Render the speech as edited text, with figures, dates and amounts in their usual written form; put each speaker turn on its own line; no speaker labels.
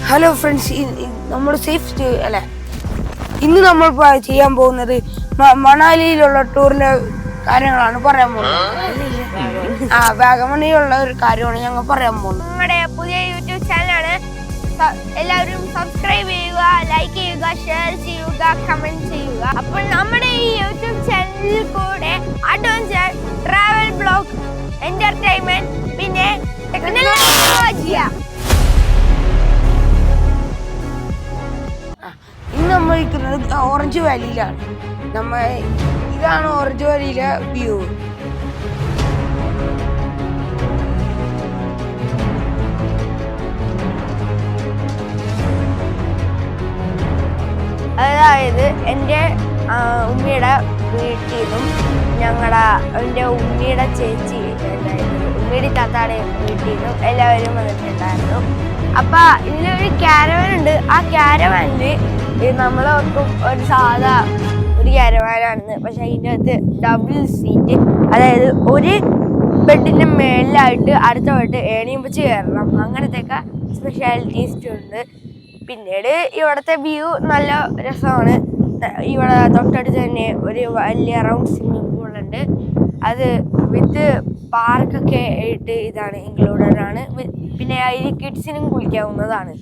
Hello friends, നമ്മൾ safe അല്ലെ ഇന്ന് നമ്മൾ ചെയ്യാൻ പോകുന്നത് മണാലിയിലുള്ള ടൂറിലെ കാര്യങ്ങളാണ് പറയാൻ പോകുന്നത്. വാഗമണിലുള്ള ഒരു കാര്യമാണ് ഞങ്ങൾ പറയാൻ പോകുന്നത്.
നമ്മുടെ പുതിയ യൂട്യൂബ് ചാനലാണ്. എല്ലാവരും സബ്സ്ക്രൈബ് ചെയ്യുക, ലൈക്ക് ചെയ്യുക, ഷെയർ ചെയ്യുക, കമന്റ് ചെയ്യുക. അപ്പോൾ നമ്മുടെ ഈ യൂട്യൂബ് ചാനലിൽ കൂടെ അഡ്വഞ്ചർ, ട്രാവൽ ബ്ലോഗ്, എന്റർടൈൻമെന്റ്, പിന്നെ ടെക്നോളജി.
ഇന്ന് നമ്മൾ ഇരിക്കുന്നത് ഓറഞ്ച് വാലിയിലാണ്. ഇതാണ് ഓറഞ്ച് വാലിയിലെ വ്യൂ.
അതായത് എൻ്റെ ഉമ്മിയുടെ വീട്ടിൽ നിന്നും എൻ്റെ ഉമ്മിയുടെ ചേച്ചി, ഉമ്മിയുടെ താത്താടെ വീട്ടിൽ നിന്നും എല്ലാവരും വന്നിട്ടുണ്ടായിരുന്നു. അപ്പം ഇതിലൊരു ക്യാരവാൻ ഉണ്ട്. ആ ക്യാരവാനിൽ നമ്മളോർക്കും ഒരു സാധാ ഒരു ക്യാരവാനാണെന്ന്. പക്ഷെ അതിൻ്റെ അകത്ത് ഡബിൾ സീറ്റ്, അതായത് ഒരു ബെഡിൻ്റെ മേളിലായിട്ട് അടുത്ത ബെഡ് ഏണിയും വെച്ച് കയറണം. അങ്ങനത്തെയൊക്കെ സ്പെഷ്യാലിറ്റീസ് ഉണ്ട്. പിന്നീട് ഇവിടുത്തെ വ്യൂ നല്ല രസമാണ്. ഇവിടെ തൊട്ടടുത്ത് തന്നെ ഒരു വലിയ റൗണ്ട് സ്വിമ്മിംഗ് പൂളുണ്ട്. അത് വിത്ത് പാർക്കൊക്കെ ആയിട്ട് ഇതാണ് ഇൻക്ലൂഡഡ് ആണ്. പിന്നെ അതിൽ കിഡ്സിനും കുളിക്കാവുന്നതാണ്.